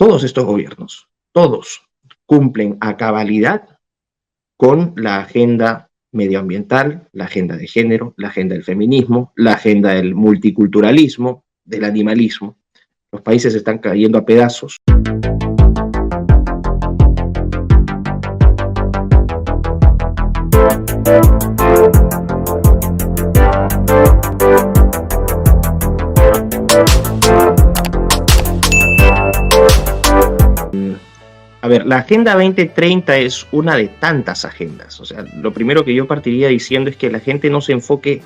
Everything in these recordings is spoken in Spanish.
todos estos gobiernos, todos cumplen a cabalidad con la agenda medioambiental, la agenda de género, la agenda del feminismo, la agenda del multiculturalismo, del animalismo. Los países están cayendo a pedazos. A ver, la Agenda 2030 es una de tantas agendas. O sea, lo primero que yo partiría diciendo es que la gente no se enfoque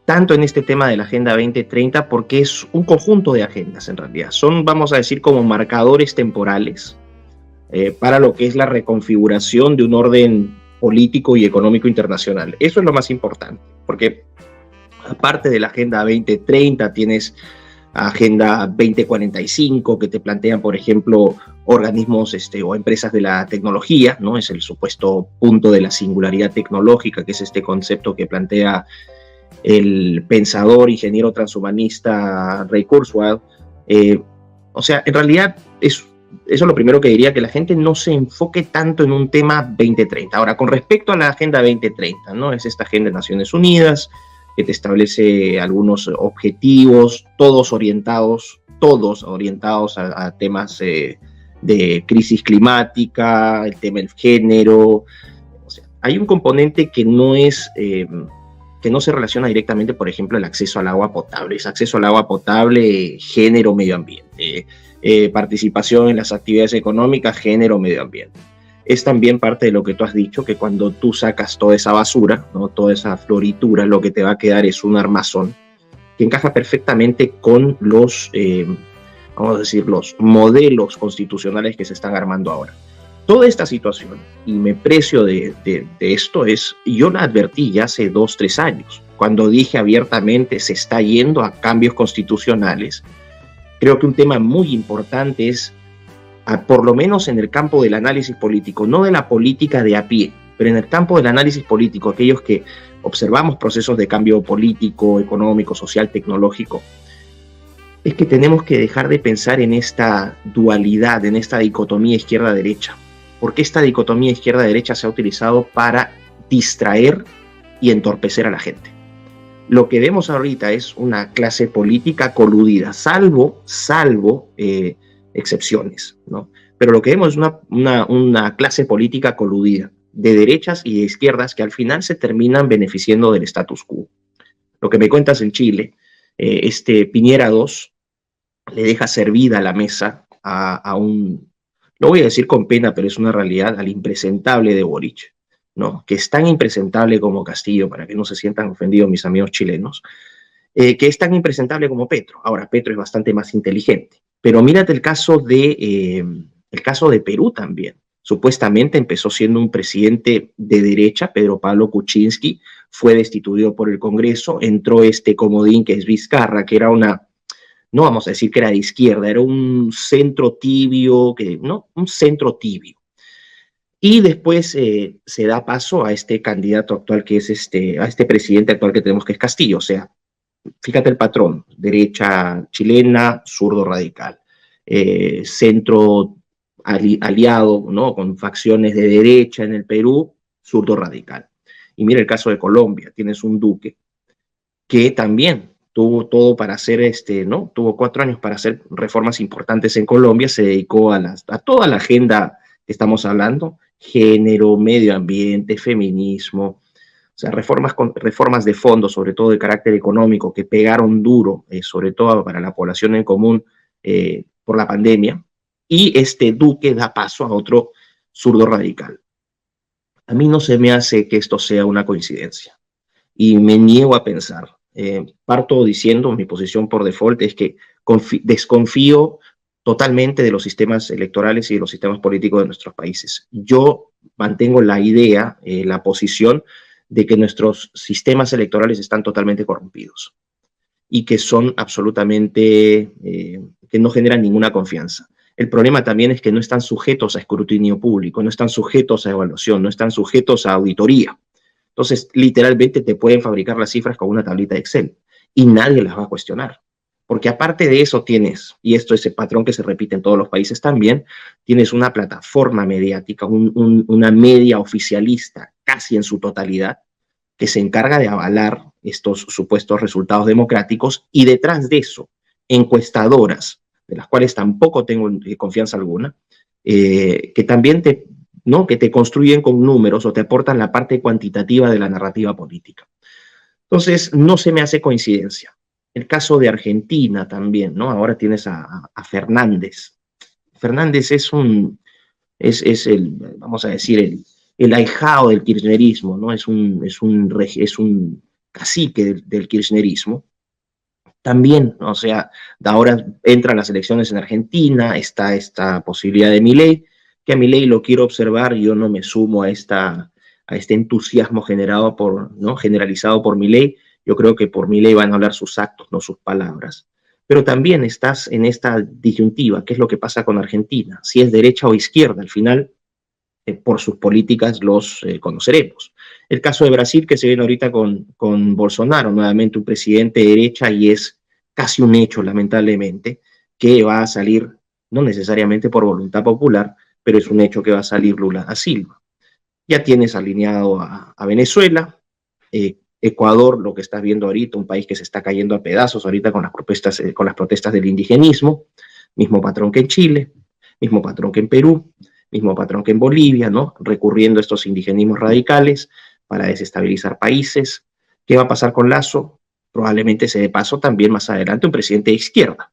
tanto en este tema de la Agenda 2030 porque es un conjunto de agendas en realidad. Son, vamos a decir, como marcadores temporales para lo que es la reconfiguración de un orden político y económico internacional. Eso es lo más importante, porque aparte de la Agenda 2030 tienes Agenda 2045 que te plantean, por ejemplo, organismos o empresas de la tecnología, ¿no? Es el supuesto punto de la singularidad tecnológica, que es este concepto que plantea el pensador, ingeniero transhumanista Ray Kurzweil. O sea, en realidad eso es lo primero que diría, que la gente no se enfoque tanto en un tema 2030. Ahora, con respecto a la Agenda 2030, ¿no? Es esta Agenda de Naciones Unidas que te establece algunos objetivos, todos orientados a temas de crisis climática, el tema del género. O sea, hay un componente que no se relaciona directamente, por ejemplo, el acceso al agua potable. Es acceso al agua potable, género, medio ambiente. Participación en las actividades económicas, género, medio ambiente. Es también parte de lo que tú has dicho, que cuando tú sacas toda esa basura, ¿no? Toda esa floritura, lo que te va a quedar es un armazón que encaja perfectamente con los, vamos a decir, los modelos constitucionales que se están armando ahora. Toda esta situación, y me precio de esto, yo la advertí ya hace 2-3 años, cuando dije abiertamente se está yendo a cambios constitucionales. Creo que un tema muy importante es, por lo menos en el campo del análisis político, no de la política de a pie, pero en el campo del análisis político, aquellos que observamos procesos de cambio político, económico, social, tecnológico, es que tenemos que dejar de pensar en esta dualidad, en esta dicotomía izquierda-derecha, porque esta dicotomía izquierda-derecha se ha utilizado para distraer y entorpecer a la gente. Lo que vemos ahorita es una clase política coludida, salvo excepciones, ¿no? Pero lo que vemos es una clase política coludida de derechas y de izquierdas que al final se terminan beneficiando del status quo. Lo que me cuentas en Chile, Piñera II le deja servida la mesa a un, lo voy a decir con pena, pero es una realidad, al impresentable de Boric, ¿no? Que es tan impresentable como Castillo, para que no se sientan ofendidos mis amigos chilenos, que es tan impresentable como Petro. Ahora, Petro es bastante más inteligente. Pero mírate el caso de Perú también. Supuestamente empezó siendo un presidente de derecha, Pedro Pablo Kuczynski, fue destituido por el Congreso, entró este comodín que es Vizcarra, que era no vamos a decir que era de izquierda, era un centro tibio, un centro tibio. Y después se da paso a este candidato actual que es a este presidente actual que tenemos, que es Castillo. O sea, fíjate el patrón: derecha chilena, zurdo radical, centro aliado, ¿no? Con facciones de derecha en el Perú, zurdo radical. Y mira el caso de Colombia, tienes un Duque que también tuvo todo para hacer, ¿no? Tuvo 4 años para hacer reformas importantes en Colombia, se dedicó a toda la agenda que estamos hablando, género, medio ambiente, feminismo. O sea, reformas de fondo, sobre todo de carácter económico, que pegaron duro, sobre todo para la población en común por la pandemia. Y este Duque da paso a otro zurdo radical. A mí no se me hace que esto sea una coincidencia. Y me niego a pensar. Parto diciendo, mi posición por default es que desconfío totalmente de los sistemas electorales y de los sistemas políticos de nuestros países. Yo mantengo la idea, la posición de que nuestros sistemas electorales están totalmente corrompidos y que son absolutamente, que no generan ninguna confianza. El problema también es que no están sujetos a escrutinio público, no están sujetos a evaluación, no están sujetos a auditoría. Entonces, literalmente te pueden fabricar las cifras con una tablita de Excel y nadie las va a cuestionar. porque aparte de eso tienes, y esto es el patrón que se repite en todos los países también, tienes una plataforma mediática, una media oficialista casi en su totalidad, que se encarga de avalar estos supuestos resultados democráticos, y detrás de eso, encuestadoras, de las cuales tampoco tengo confianza alguna, que también ¿no? que te construyen con números o te aportan la parte cuantitativa de la narrativa política. Entonces, no se me hace coincidencia. El caso de Argentina también, ¿no? Ahora tienes a Fernández. Fernández es el, vamos a decir, el ahijado del kirchnerismo, ¿no? Es un cacique del kirchnerismo. También, o sea, ahora entran las elecciones en Argentina, está esta posibilidad de Milei, que a Milei lo quiero observar, yo no me sumo a este entusiasmo ¿no? generalizado por Milei. Yo creo que por Milei van a hablar sus actos, no sus palabras. Pero también estás en esta disyuntiva, ¿qué es lo que pasa con Argentina? Si es derecha o izquierda, al final, por sus políticas los conoceremos. El caso de Brasil, que se viene ahorita con Bolsonaro, nuevamente un presidente de derecha, y es casi un hecho, lamentablemente, que va a salir, no necesariamente por voluntad popular, pero es un hecho que va a salir Lula da Silva. Ya tienes alineado a Venezuela, Ecuador, lo que estás viendo ahorita, un país que se está cayendo a pedazos ahorita con las protestas del indigenismo, mismo patrón que en Chile, mismo patrón que en Perú, mismo patrón que en Bolivia, ¿no? Recurriendo a estos indigenismos radicales para desestabilizar países. ¿Qué va a pasar con Lazo? Probablemente se dé paso también más adelante un presidente de izquierda.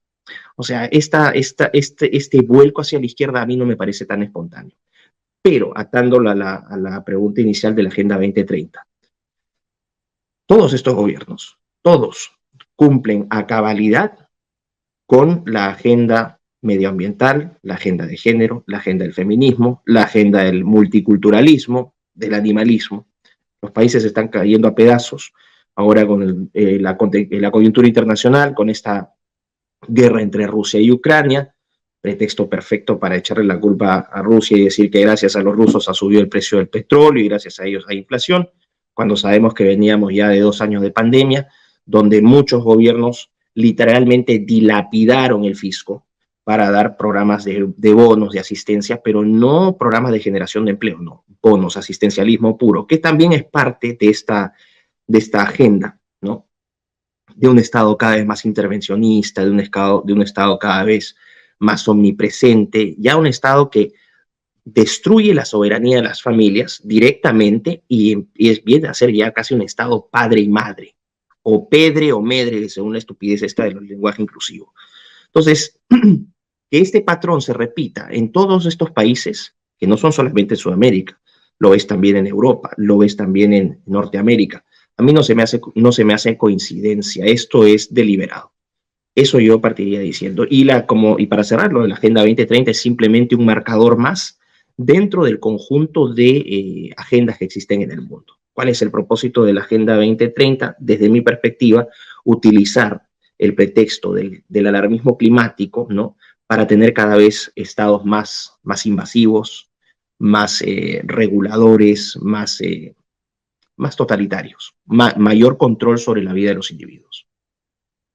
O sea, este vuelco hacia la izquierda a mí no me parece tan espontáneo. Pero atándolo a la pregunta inicial de la Agenda 2030, todos estos gobiernos, todos cumplen a cabalidad con la agenda medioambiental, la agenda de género, la agenda del feminismo, la agenda del multiculturalismo, del animalismo. Los países están cayendo a pedazos ahora con la coyuntura internacional, con esta guerra entre Rusia y Ucrania, pretexto perfecto para echarle la culpa a Rusia y decir que gracias a los rusos ha subido el precio del petróleo y gracias a ellos hay inflación, cuando sabemos que veníamos ya de 2 años de pandemia, donde muchos gobiernos literalmente dilapidaron el fisco para dar programas de bonos, de asistencia, pero no programas de generación de empleo, no, bonos, asistencialismo puro, que también es parte de esta agenda, ¿no? De un Estado cada vez más intervencionista, de un Estado cada vez más omnipresente, ya un Estado que destruye la soberanía de las familias directamente y viene a ser ya casi un Estado padre y madre, o pedre o medre, según la estupidez esta del lenguaje inclusivo. Entonces, que este patrón se repita en todos estos países, que no son solamente en Sudamérica, lo ves también en Europa, lo ves también en Norteamérica. A mí no se me hace coincidencia, esto es deliberado. Eso yo partiría diciendo. Y para cerrarlo, la Agenda 2030 es simplemente un marcador más dentro del conjunto de agendas que existen en el mundo. ¿Cuál es el propósito de la Agenda 2030? Desde mi perspectiva, utilizar el pretexto del alarmismo climático, ¿no? Para tener cada vez estados más invasivos, más reguladores, más totalitarios, mayor control sobre la vida de los individuos.